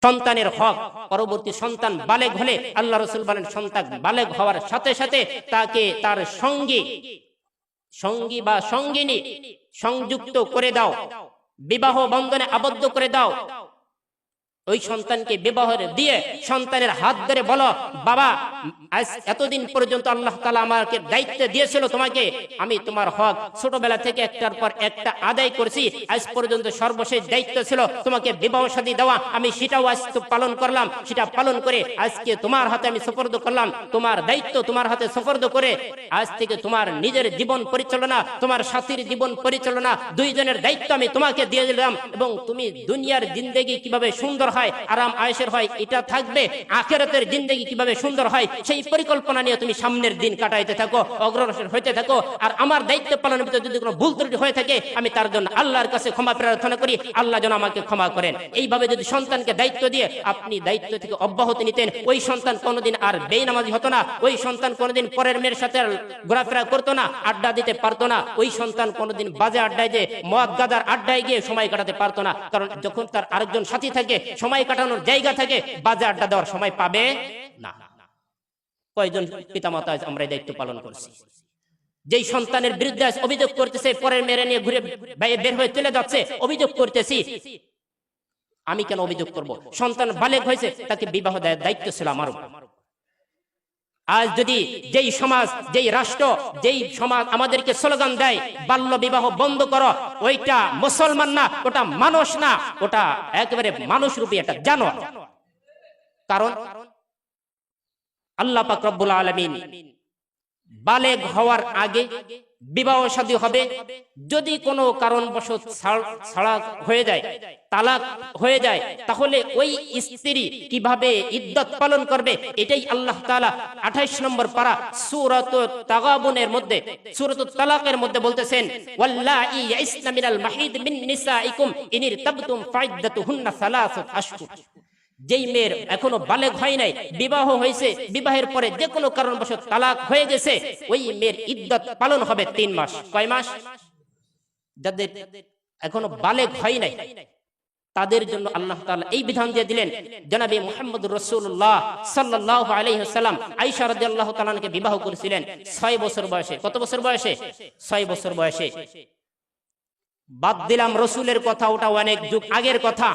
সন্তানের হক। পরবর্তী সন্তান বালেগ হলে আল্লাহ রাসূল বলেন সন্তান বালেগ হওয়ার সাথে সাথে তাকে তার সঙ্গী বা সঙ্গিনী সংযুক্ত করে দাও, বিবাহ বন্ধনে আবদ্ধ করে দাও। ওই সন্তানকে বিবাহ দিয়ে সন্তানের হাত ধরে বলো, বাবা আজ এতদিন পর্যন্ত আল্লাহ তাআলা আমাকে দায়িত্ব দিয়েছিল তোমাকে, আমি তোমার হক ছোটবেলা থেকে একটার পর একটা আদায় করেছি, আজ পর্যন্ত সর্বশেষ দায়িত্ব ছিল তোমাকে বিবাহ শাদী দেওয়া, আমি সেটাও আজ তো পালন করলাম। সেটা পালন করে আজকে তোমার হাতে আমি সুপর্দ করলাম, তোমার দায়িত্ব তোমার হাতে সুপর্দ করে আজ থেকে তোমার নিজের জীবন পরিচালনা, তোমার সাথীর জীবন পরিচালনা, দুইজনের দায়িত্ব আমি তোমাকে দিয়ে দিলাম। এবং তুমি দুনিয়ার জিন্দেগি কিভাবে সুন্দর হয়, আরাম আয়েশের হয়, এটা থাকবে। আখিরাতের জিন্দেগি কিভাবে সুন্দর হয় সেই পরিকল্পনা নিয়ে তুমি সামনের দিন কাটাইতে থাকো, অগ্রসর হইতে থাকো। আর আমার দায়িত্ব পালনের ভিতরে যদি কোনো ভুল ত্রুটি হয়ে থাকে আমি তার জন্য আল্লাহর কাছে ক্ষমা প্রার্থনা করি, আল্লাহ যেন আমাকে ক্ষমা করেন। এইভাবে যদি সন্তানকে দায়িত্ব দিয়ে আপনি দায়িত্ব থেকে অব্যাহতি নিতেন, ওই সন্তান কোনোদিন আর বেনামাজি হতো না, ওই সন্তান কোনোদিন পরের মেয়ের সাথে ঘোরাফেরা করতো না, আড্ডা দিতে পারতো না, ওই সন্তান কোনোদিন বাজে আড্ডায় যে মদ গাদার আড্ডায় গিয়ে সময় কাটাতে পারতো না। কারণ যখন তার আরেকজন সাথী থাকে, সময় কাটানোর জায়গা থাকে, বাজে আড্ডা দেওয়ার সময় পাবে না। কয়জন পিতামাতা আমরা এই দায়িত্ব পালন করছি? যেই সন্তানের বিরুদ্ধে অভিযোগ করতেছে, পরের মেরে নিয়ে ঘুরে বের হয়ে চলে যাচ্ছে, অভিযোগ করতেছি, আমি কেন অভিযোগ করব? সন্তান বালেগ হয়েছে, তাকে বিবাহ দেওয়ার দায়িত্ব ছিল আমার উপর। আজ যদি যেই সমাজ, যেই রাষ্ট্র, যেই সমাজ আমাদেরকে স্লোগান দেয় বাল্য বিবাহ বন্ধ করো, ওইটা মুসলমান না, ওটা মানুষ না, ওটা একেবারে মানুষ রূপী একটা জানোয়ার। কারণ আল্লাহ পাক রব্বুল আলামিন বালেগ হওয়ার আগে বিবাহ শাদী হবে, যদি কোনো কারণবশত ছাড়া হয়ে যায়, তালাক হয়ে যায়, তাহলে ওই স্ত্রী কিভাবে ইদ্দত পালন করবে এটাই আল্লাহ তাআলা 28 নম্বর পারা সূরাতুত তাগাবুনের মধ্যে, সূরাতুত তালাকের মধ্যে বলতেছেন, ওয়াল্লাহি ইয়াইসনা মিনাল মাহিদ মিন নিসাইকুম ইন ইরতাবতুম ফাইদ্দাতুহুন্না সালাসাত আশহুর। যেই মেয়ের এখনো বালেগ হয় নাই, বিবাহ হয়েছে, বিবাহের পরে যে কোনো কারণবশত তালাক হয়ে গেছে, ওই মেয়ের ইদ্দত পালন হবে 3 মাস। কয় মাস? যাদের এখনো বালেগ হয় নাই তাদের জন্য আল্লাহ তাআলা এই বিধান দিয়ে দিলেন। জনাবে মুহাম্মদুর রাসূলুল্লাহ সাল্লাল্লাহু আলাইহি ওয়াসাল্লাম আয়েশা রাদিয়াল্লাহু তাআলাকে বিবাহ করেছিলেন 6 বছর বয়সে। কত বছর বয়সে? 6 বছর বয়সে। বাদ দিলাম রাসূলের কথা, ওটা অনেক যুগ আগের কথা।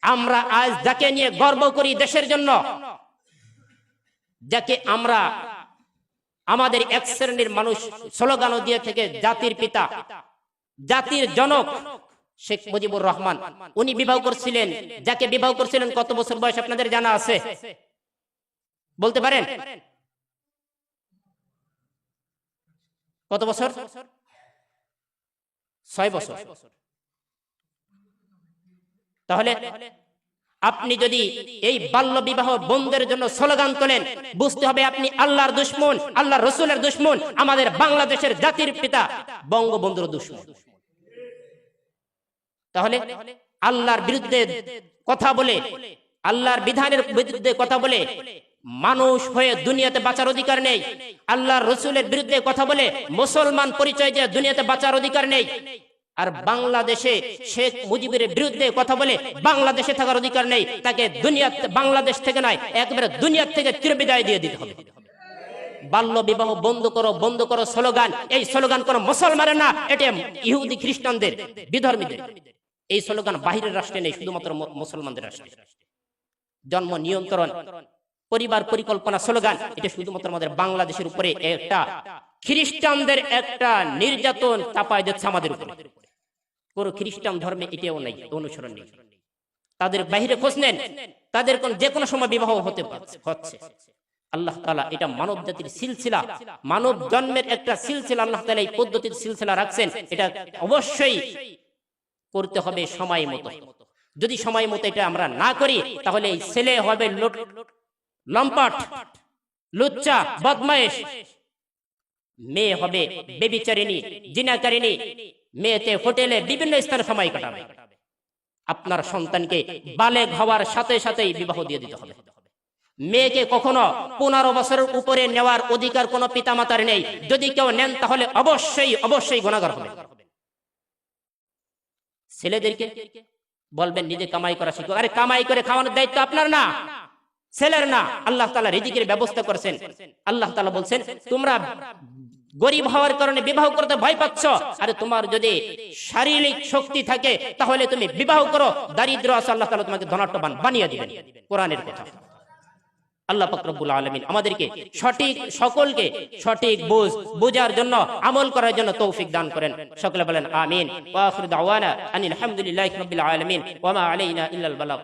আমরা আজ যাকে নিয়ে গর্ব করি দেশের জন্য, যাকে আমরা আমাদের এক শ্রেণীর মানুষ স্লোগানও দিয়ে থেকে জাতির পিতা, জাতির জনক শেখ মুজিবুর রহমান, উনি বিবাহ করছিলেন, যাকে বিবাহ করছিলেন কত বছর বয়স আপনাদের জানা আছে? বলতে পারেন কত বছর? 6 বছর। তাহলে আপনি যদি এই বাল্য বিবাহ বন্ধের জন্য স্লোগান তোলেন, বুঝতে হবে আপনি আল্লাহর দুশমন, আল্লাহর রাসূলের দুশমন, আমাদের বাংলাদেশের জাতির পিতা বঙ্গবন্ধুর দুশমন। তাহলে আল্লাহর বিরুদ্ধে কথা বলে, আল্লাহর বিধানের বিরুদ্ধে কথা বলে মানুষ হয়ে দুনিয়াতে বাঁচার অধিকার নেই। আল্লাহর রাসূলের বিরুদ্ধে কথা বলে মুসলমান পরিচয় দিয়ে দুনিয়াতে বাঁচার অধিকার নেই। আর বাংলাদেশে শেখ মুজিবের বিরুদ্ধে কথা বলে বাংলাদেশে থাকার অধিকার নেই। তাকে বাংলাদেশ থেকে নয়, একেবারে দুনিয়া থেকে চিরবিদায় দিয়ে দিতে হবে। বাল্য বিবাহ বন্ধ করো, বন্ধ করো স্লোগান, এই স্লোগান কোন মুসলমানের না, এটা ইহুদি খ্রিস্টানদের, বিধর্মীদের। এই স্লোগান বাহিরের রাষ্ট্রে নেই, শুধুমাত্র মুসলমানদের রাষ্ট্রে। জন্ম নিয়ন্ত্রণ, পরিবার পরিকল্পনা স্লোগান, এটা শুধুমাত্র আমাদের বাংলাদেশের উপরে একটা খ্রিস্টানদের একটা নির্যাতন চাপায় দিচ্ছে আমাদের উপরে। কোন খ্রিস্টান ধর্মে এটাও নাই, অনুসরণ নেই। তাদের বাহিরে খোঁজ নেন, তাদের যে কোনো সময় বিবাহ হচ্ছে। আল্লাহ তাআলা এটা মানব জাতির সিলসিলা, মানব জন্মের একটা সিলসিলা আল্লাহ তাআলা এই পদ্ধতির সিলসিলা রাখছেন। এটা অবশ্যই করতে হবে সময় মতো। যদি সময় মতো এটা আমরা না করি, তাহলে এই ছেলে হবে লম্পট, লুচ্চা, বদমাইশ, মেয়ে হবে বেবিচারিণী, জিনাকারিণী, মেয়েতে হোটেলে বিভিন্ন স্থানে সময় কাটাবে। আপনার সন্তানকে বালেগ হওয়ার সাথে সাথেই বিবাহ দিয়ে দিতে হবে। মেয়েকে কখনো 15 বছরের উপরে নেওয়ার অধিকার কোনো পিতামাতার নেই। যদি কেউ নেন তাহলে অবশ্যই অবশ্যই গুনাহগার হবে। ছেলেদেরকে বলবেন নিজে কামাই করা শিখো। আরে কামাই করে খাওয়ানোর দায়িত্ব আপনার না, ছেলের না। আল্লাহ তাআলা রিজিকের ব্যবস্থা করেছেন। আল্লাহ তাআলা বলছেন তোমরা গরিব হওয়ার কারণে বিবাহ করতে ভয় পাচ্ছ, আরে তোমার যদি শারীরিক শক্তি থাকে তাহলে তুমি বিবাহ করো, দারিদ্র আছে আল্লাহ তাআলা তোমাকে ধনাঢ্যবান বানিয়ে দিবেন। কোরআনের কথা। আল্লাহ পাক রব্বুল আলামিন আমাদেরকে সঠিক, সকলকে সঠিক বুঝার জন্য, আমল করার জন্য তৌফিক দান করেন। সকলে বলেন আমিন। ওয়া আখিরু দাওয়ানা আনিল হামদুলিল্লাহি রাব্বিল আলামিন ওয়া মা আলাইনা ইল্লাল বালাগ।